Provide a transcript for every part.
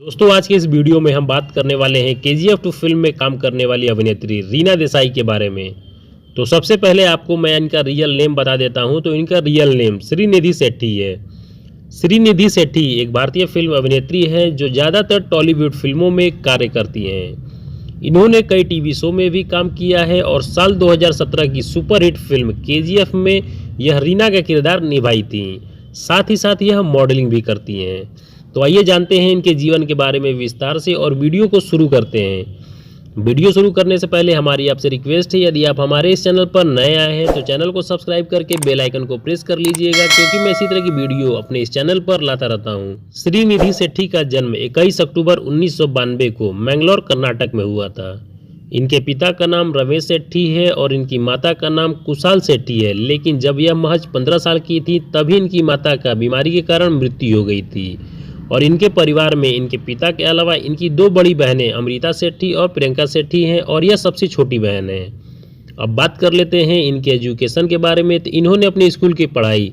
दोस्तों आज के इस वीडियो में हम बात करने वाले हैं KGF 2 फिल्म में काम करने वाली अभिनेत्री रीना देसाई के बारे में। तो सबसे पहले आपको मैं इनका रियल नेम बता देता हूं। तो इनका रियल नेम श्रीनिधि शेट्टी है। श्रीनिधि शेट्टी एक भारतीय फिल्म अभिनेत्री है जो ज़्यादातर टॉलीवुड फिल्मों में कार्य करती हैं। इन्होंने कई टीवी शो में भी काम किया है और साल 2017 की सुपरहिट फिल्म KGF में यह रीना का किरदार निभाई थी। साथ ही साथ यह मॉडलिंग भी करती हैं। तो आइए जानते हैं इनके जीवन के बारे में विस्तार से और वीडियो को शुरू करते हैं। वीडियो शुरू करने से पहले हमारी आपसे रिक्वेस्ट है, यदि आप हमारे इस चैनल पर नए आए हैं तो चैनल को सब्सक्राइब करके बेल आइकन को प्रेस कर लीजिएगा, क्योंकि मैं इसी तरह की वीडियो अपने इस चैनल पर लाता रहता हूं। श्रीनिधि शेट्टी का जन्म 21 अक्टूबर 1992 को मैंगलोर कर्नाटक में हुआ था। इनके पिता का नाम रमेश शेट्टी है और इनकी माता का नाम कुशाल शेट्टी है। लेकिन जब यह महज 15 साल की थी तभी इनकी माता का बीमारी के कारण मृत्यु हो गई थी। और इनके परिवार में इनके पिता के अलावा इनकी दो बड़ी बहनें अमृता शेट्टी और प्रियंका शेट्टी हैं और यह सबसे छोटी बहन है। अब बात कर लेते हैं इनके एजुकेशन के बारे में। तो इन्होंने अपनी स्कूल की पढ़ाई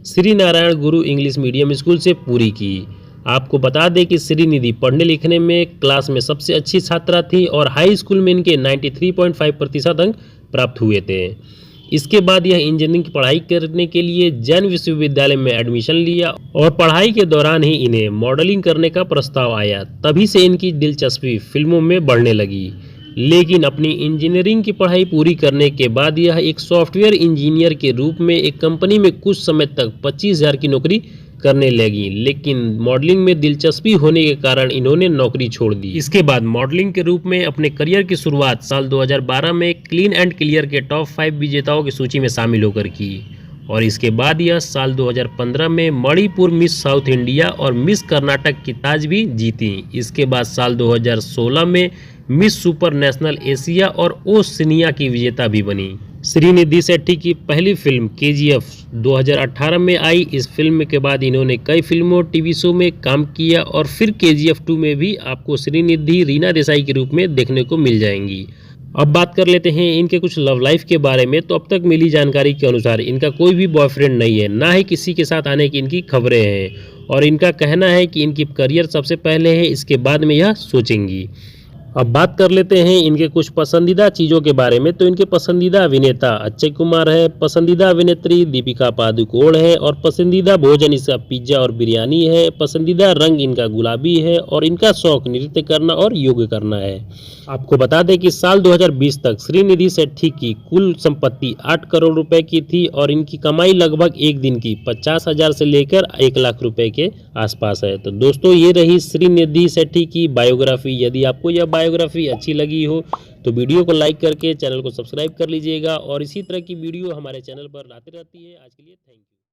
श्री नारायण गुरु इंग्लिश मीडियम स्कूल से पूरी की। आपको बता दें कि श्रीनिधि पढ़ने लिखने में क्लास में सबसे अच्छी छात्रा थी और हाई स्कूल में इनके 93.5% अंक प्राप्त हुए थे। इसके बाद यह इंजीनियरिंग की पढ़ाई करने के लिए जैन विश्वविद्यालय में एडमिशन लिया और पढ़ाई के दौरान ही इन्हें मॉडलिंग करने का प्रस्ताव आया। तभी से इनकी दिलचस्पी फिल्मों में बढ़ने लगी। लेकिन अपनी इंजीनियरिंग की पढ़ाई पूरी करने के बाद यह एक सॉफ्टवेयर इंजीनियर के रूप में एक कंपनी में कुछ समय तक 25,000 की नौकरी करने लगी। लेकिन मॉडलिंग में दिलचस्पी होने के कारण इन्होंने नौकरी छोड़ दी। इसके बाद मॉडलिंग के रूप में अपने करियर की शुरुआत साल 2012 में क्लीन एंड क्लियर के टॉप 5 विजेताओं की सूची में शामिल होकर की। और इसके बाद यह साल 2015 में मणिपुर मिस साउथ इंडिया और मिस कर्नाटक की ताज भी जीती। इसके बाद साल 2016 में मिस सुपर नेशनल एशिया और ओशिनिया की विजेता भी बनी। श्रीनिधि शेट्टी की पहली फिल्म KGF 2018 में आई। इस फिल्म के बाद इन्होंने कई फिल्मों टीवी शो में काम किया और फिर KGF 2 में भी आपको श्रीनिधि रीना देसाई के रूप में देखने को मिल जाएंगी। अब बात कर लेते हैं इनके कुछ लव लाइफ के बारे में। तो अब तक मिली जानकारी के अनुसार इनका कोई भी बॉयफ्रेंड नहीं है, ना ही किसी के साथ आने की इनकी खबरें हैं। और इनका कहना है कि इनकी करियर सबसे पहले है, इसके बाद में यह सोचेंगी। अब बात कर लेते हैं इनके कुछ पसंदीदा चीज़ों के बारे में। तो इनके पसंदीदा अभिनेता अक्षय कुमार है, पसंदीदा अभिनेत्री दीपिका पादुकोण है और पसंदीदा भोजन इसका पिज्ज़ा और बिरयानी है। पसंदीदा रंग इनका गुलाबी है और इनका शौक नृत्य करना और योग करना है। आपको बता दें कि साल 2020 तक श्रीनिधि शेट्टी की कुल संपत्ति 8 करोड़ रुपए की थी और इनकी कमाई लगभग एक दिन की 50,000 से लेकर 1 लाख रुपए के आसपास है। तो दोस्तों ये रही श्रीनिधि शेट्टी की बायोग्राफी। यदि आपको यह बायोग्राफी अच्छी लगी हो तो वीडियो को लाइक करके चैनल को सब्सक्राइब कर लीजिएगा और इसी तरह की वीडियो हमारे चैनल पर आती रहती है। आज के लिए थैंक यू।